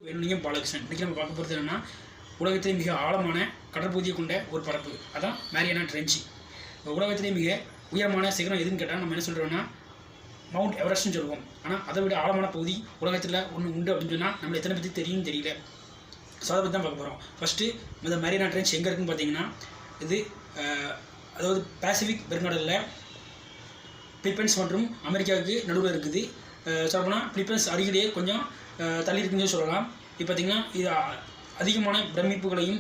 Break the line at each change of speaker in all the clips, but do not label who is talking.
வேலுநிலையம் பாலகிருஷ்ணன். இன்றைக்கி நம்ம பார்க்க போகிறது என்னென்னா, உலகத்திலே மிக ஆழமான கடற்பகுதியை கொண்ட ஒரு பரப்பு, அதான் மேரியானா ட்ரென்ச். உலகத்திலே மிக உயரமான சிகரம் எதுன்னு கேட்டால் நம்ம என்ன சொல்கிறோன்னா மவுண்ட் எவரெஸ்ட்னு சொல்லுவோம். ஆனால் அதை விட ஆழமான பகுதி உலகத்தில் ஒன்று உண்டு அப்படின்னு சொன்னால் நம்மளை எத்தனை பற்றி தெரியும்னு தெரியல. ஸோ அதை பற்றி தான் பார்க்க போகிறோம். ஃபஸ்ட்டு இந்த மேரியானா ட்ரென்ச் எங்கே இருக்குதுன்னு பார்த்தீங்கன்னா, இது அதாவது பசிபிக் பெருங்கடலில் பிலிப்பைன்ஸ் மற்றும் அமெரிக்காவுக்கு நடுவில் இருக்குது. சொல்லப்போனால் பிலிப்பைன்ஸ் அருகிலேயே கொஞ்சம் தள்ளி இருக்குன்னு சொல்லலாம். இப்போ பார்த்திங்கன்னா இது அதிகமான பிரமிப்புகளையும்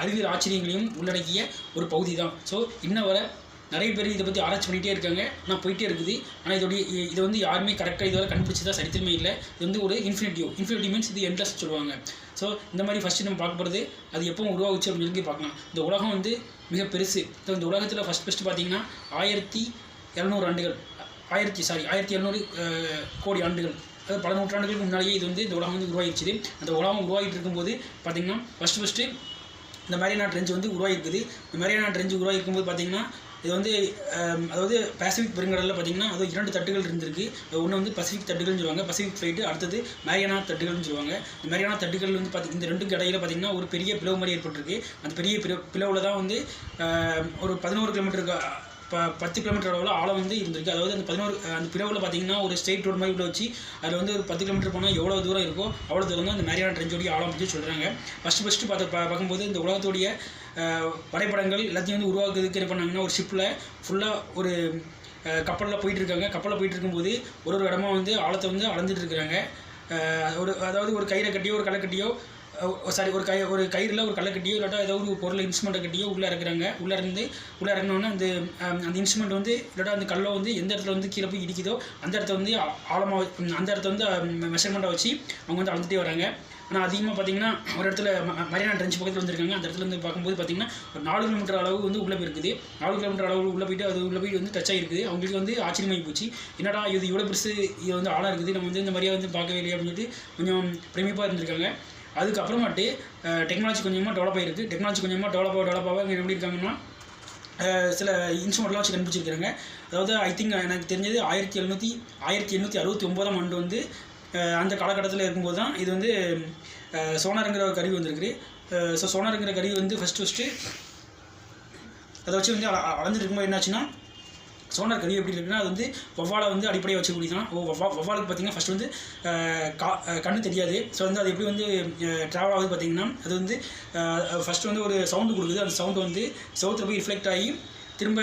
அறிவியல் ஆச்சரியங்களையும் உள்ளடக்கிய ஒரு பகுதி தான். ஸோ இன்னும் வர நிறைய பேர் இதை பற்றி ஆராய்ச்சி பண்ணிகிட்டே இருக்காங்க, ஆனால் போயிட்டே இருக்குது. ஆனால் இது வந்து யாருமே கரெக்டாக இதுவரை கண்டுபிடிச்சதா சரித்திரமே இல்லை. இது வந்து ஒரு இன்ஃபினிட்டி மீன்ஸ் இது எண்ட்லெஸ் சொல்லுவாங்க. ஸோ இந்த மாதிரி ஃபஸ்ட்டு நம்ம பார்க்க போகிறது அது எப்போ உருவாகுச்சு அப்படின்னு சொல்லி பார்க்கலாம். இந்த உலகம் வந்து மிக பெருசு. ஸோ இந்த உலகத்தில் ஃபஸ்ட்டு பார்த்திங்கன்னா 1700 கோடி ஆண்டுகள், அதாவது பல நூற்றாண்டுகளுக்கு முன்னாடியே இது வந்து இந்த உலகம் வந்து உருவாகிடுச்சு. அந்த உலகம் உருவாகிட்டு இருக்கும்போது பார்த்திங்கன்னா ஃபஸ்ட்டு இந்த மேரியானா ட்ரென்ச் வந்து உருவாகிருக்குது. இந்த மேரியானா ட்ரென்ச் உருவாகிருக்கும்போது பார்த்திங்கன்னா இது வந்து அதாவது பசிபிக் பெருங்கடலில் பார்த்திங்கன்னா அது 2 தட்டுகள் இருந்திருக்கு. ஒன்று வந்து பசிபிக் தட்டுகள்னு சொல்லுவாங்க, பசிபிக் ஃப்ளைட்டு. அடுத்தது மேரியானா தட்டுகள்னு சொல்லுவாங்க. இந்த மேரியானா தட்டுகள் வந்து இந்த ரெண்டுக்கு இடையில பார்த்திங்கன்னா ஒரு பெரிய பிளவு மாதிரி ஏற்பட்டிருக்கு. அந்த பெரிய பிளவில் தான் வந்து ஒரு 11 கிலோமீட்டருக்கு 10 கிலோமீட்டர் அளவில் ஆழம் வந்து இருந்திருக்கு. அதாவது அந்த பிளவில் பார்த்திங்கன்னா ஒரு ஸ்ட்ரெயிட் ரோடு மாதிரி உள்ள வச்சு அதில் வந்து ஒரு 10 கிலோமீட்டர் போனால் எவ்வளோ தூரம் இருக்கோ அவ்வளோ தூரம் தான் அந்த மேரியானா ட்ரென்ச்சோடைய ஆழம் பற்றி சொல்கிறாங்க. ஃபஸ்ட்டு பார்க்கும்போது இந்த உலகத்துடைய வரைபடங்கள் எல்லாத்தையும் வந்து உருவாக்குறதுக்கு என்ன பண்ணாங்கன்னா, ஒரு ஷிப்பில் ஃபுல்லாக ஒரு கப்பலில் போயிட்டுருக்காங்க. கப்பலில் போயிட்டு இருக்கும்போது ஒரு இடமா வந்து ஆழத்தை வந்து அளந்துட்டு இருக்கிறாங்க. அதாவது ஒரு கயிறை கட்டியோ ஒரு களை கட்டியோ ஒரு கயிறில் ஒரு கல்லை கட்டியோ இல்லாட்டா ஏதாவது ஒரு பொருளை இன்ஸ்ட்ருமெண்ட்டை கட்டியோ உள்ளே இறக்குறாங்க. உள்ளே இறங்கினோன்னா அந்த இன்ஸ்ட்ருமெண்ட் வந்து இல்லாட்டா அந்த கல்லை வந்து எந்த இடத்துல வந்து கீழே போய் இடிக்குதோ அந்த இடத்த வந்து ஆழமாக அந்த இடத்த வந்து மெஷர்மெண்ட்டை வச்சு அவங்க வந்து அளந்துட்டே வராங்க. ஆனால் அதிகமாக பார்த்திங்கன்னா ஒரு இடத்துல மேரியானா ட்ரென்ச் பக்கத்தில் வந்துருக்காங்க. அந்த இடத்துல வந்து பார்க்கும்போது பார்த்திங்கன்னா ஒரு 4 கிலோமீட்டர் அளவு வந்து உள்ளே போயிருக்குது. 4 கிலோமீட்டர் அளவு உள்ளே போயிட்டு அது உள்ளே போய் வந்து டச் ஆகிருக்குது. அவங்களுக்கு வந்து ஆச்சரியமாகி போச்சு. என்னடா இது இவ்வளோ பெருசு, இது வந்து ஆழம் இருக்குது, நம்ம வந்து இந்த மாதிரியாக வந்து பார்க்கவே இல்லையா அப்படின்னு சொல்லிட்டு கொஞ்சம் பிரமிப்பாக இருந்திருக்காங்க. அதுக்கப்புறமாட்டு டெக்னாலஜி கொஞ்சமாக டெவலப் ஆகிருக்கு. டெவலப் ஆக இங்கே எப்படி இருக்காங்கன்னா சில இன்ஸ்ட்ருமெண்ட்லாம் வச்சு கண்டுபிடிச்சிருக்காங்க. அதாவது ஐ திங்க் எனக்கு தெரிஞ்சது 1869ஆம் ஆண்டு வந்து அந்த காலகட்டத்தில் இருக்கும்போது தான் இது வந்து சோனாருங்கிற ஒரு கருவி வந்திருக்கு. ஸோ சோனாருங்கிற கருவி வந்து ஃபஸ்ட்டு அதை வச்சு வந்து அளந்துட்டு இருக்கும்போது என்னாச்சுன்னா, சோனார் கருவி எப்படி இருக்குன்னா அது வந்து வவ்வாலை வந்து அடிப்படையாக வச்சுக்கூடிய தான். வவ்வாலுக்கு பார்த்திங்கன்னா ஃபஸ்ட்டு வந்து கண்ணு தெரியாது. ஸோ வந்து அது எப்படி வந்து ட்ராவல் ஆகுது பார்த்திங்கன்னா, அது வந்து ஃபஸ்ட்டு வந்து ஒரு சவுண்டு கொடுக்குது. அந்த சவுண்டு வந்து செவுத்துல போய் ரிஃப்ளெக்ட் ஆகி திரும்ப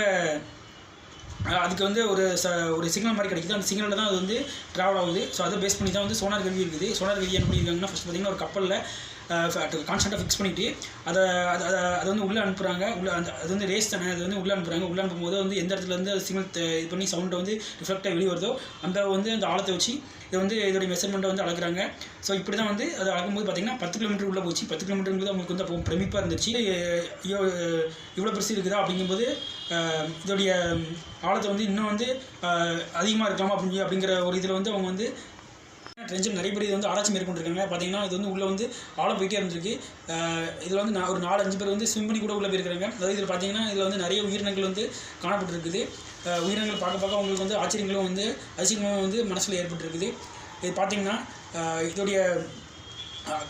அதுக்கு வந்து ஒரு சிக்னல் மாதிரி கிடைக்குது. அந்த சிக்னலில் தான் அது வந்து ட்ராவல் ஆகுது. ஸோ அதை பேஸ் பண்ணி தான் வந்து சோனார் கருவி இருக்குது. சோனார் கருவி என்ன பண்ணியிருக்காங்கன்னா, ஃபஸ்ட் பார்த்திங்கன்னா ஒரு கப்பலில் கான்ஸ்டண்ட்டாக ஃபிக்ஸ் பண்ணிவிட்டு அதை வந்து உள்ளே அனுப்புகிறாங்க. அது வந்து ரேஸ் தானே, அது வந்து உள்ளே அனுப்புகிறாங்க. உள்ளே அனுப்பும்போது வந்து எந்த இடத்துல வந்து சிக்னல் இது பண்ணி சவுண்டை வந்து ரிஃப்ளெக்டாக வெளியே வருதோ அந்த வந்து அந்த ஆழத்தை வச்சு இதை வந்து இதோடைய மெஷர்மெண்ட்டை வந்து அளக்குறாங்க. ஸோ இப்படி தான் வந்து அதை அளக்கும்போது பார்த்திங்கன்னா 10 கிலோமீட்டர் உள்ளே போச்சு. 10 கிலோமீட்டருங்கிறது அவங்களுக்கு வந்து அப்போ பிரமிப்பாக இருந்துச்சு. இவ்வளோ பெருசு இருக்குதா அப்படிங்கும்போது இதோடைய ஆழத்தை வந்து இன்னும் வந்து அதிகமாக இருக்கலாமா அப்படிங்கிற ஒரு இதில் வந்து அவங்க வந்து ட்ரென்ச்சில் நிறைய பேர் இது வந்து ஆராய்ச்சி மேற்கொண்டிருக்காங்க. பார்த்திங்கன்னா இது வந்து உள்ளே வந்து ஆழம் போயிட்டே இருந்திருக்கு. இதில் வந்து ஒரு 4-5 பேர் வந்து ஸ்விம் பண்ணி கூட உள்ளே போயிருக்கிறாங்க. அதாவது இதில் பார்த்திங்கன்னா இதில் வந்து நிறைய உயிரினங்கள் வந்து காணப்பட்டிருக்குது. உயிரினங்கள் பார்க்க அவங்களுக்கு வந்து ஆச்சரியங்களும் வந்து அதிசயங்களும் வந்து மனசில் ஏற்பட்டுருக்குது. இது பார்த்திங்கன்னா இதோடைய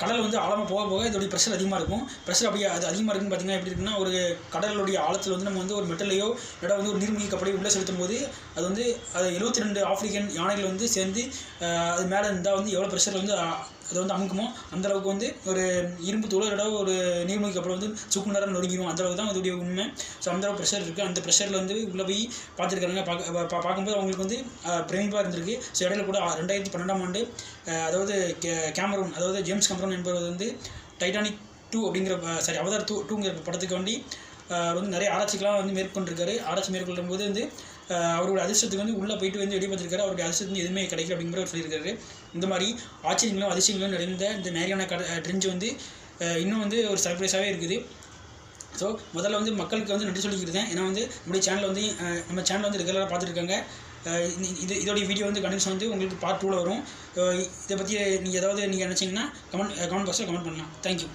கடல் வந்து ஆழமாக போக இதோடைய ப்ரெஷர் அதிகமாக இருக்கும். ப்ரெஷர் அப்படியே அது அதிகமாக இருக்குன்னு பார்த்திங்கன்னா எப்படி இருக்குன்னா, ஒரு கடலுடைய ஆழத்தில் வந்து நம்ம வந்து ஒரு மெட்டலையோ இல்லாட்டா வந்து ஒரு நீர்மூழ்கி கப்பலையோ உள்ளே செலுத்தும் போது அது வந்து 72 ஆப்பிரிக்கன் யானைகள் வந்து சேர்ந்து அது மேலே இருந்தால் வந்து எவ்வளோ ப்ரெஷரில் வந்து அதை வந்து அமுக்குமோ அந்தளவுக்கு வந்து ஒரு இரும்பு தூளோ இல்லாட்டா ஒரு நீர்மூழ்கி கப்பலை வந்து சுக்கு நேரம் நொறுங்கிடும். அந்தளவுக்கு தான் அதோடைய உண்மை. ஸோ அந்தளவு ப்ரெஷர் இருக்குது. அந்த ப்ரெஷரில் வந்து உள்ளே போய் பார்த்துருக்காங்க. பார்க்கும்போது அவங்களுக்கு வந்து பிரமிப்பாக இருந்திருக்கு. ஸோ இடையில கூட 2012ஆம் ஆண்டு அதாவது கேமரூன், அதாவது ஜேம்ஸ் கேமரூன் என்பவர் வந்து டைட்டானிக் 2 அப்படிங்கிற அவதார் 2ங்கிற படத்துக்கு வேண்டி வந்து நிறைய ஆராய்ச்சிகளாம் வந்து மேற்கொண்டிருக்காரு. ஆராய்ச்சி மேற்கொள்ளும் போது வந்து அவருடைய அதிர்ஷ்டத்துக்கு வந்து உள்ளே போயிட்டு வந்து வெளியே பார்த்துருக்காரு. அவருடைய அதிர்ஷ்டத்துக்கு எதுவுமே கிடைக்கல அப்படிங்கிற அவர் சொல்லியிருக்காரு. இந்த மாதிரி ஆச்சரியங்களும் அதிசயங்களும் நிறைந்த இந்த மேரியானா ட்ரென்ச் வந்து இன்னும் வந்து ஒரு சர்ப்ரைஸாகவே இருக்குது. ஸோ முதல்ல வந்து மக்களுக்கு வந்து நன்றி சொல்லிக்கிறேன். ஏன்னா வந்து நம்முடைய சேனலில் வந்து நம்ம சேனலில் வந்து ரெகுலராக பார்த்துருக்காங்க. இதோடைய வீடியோ வந்து கண்டிப்பாக வந்து உங்களுக்கு பார்ட் 2ல் வரும். இதை பற்றி நீங்கள் ஏதாவது நீங்கள் நினச்சிங்கன்னா கமெண்ட் பாக்ஸில் கமெண்ட் பண்ணலாம். தேங்க்யூ.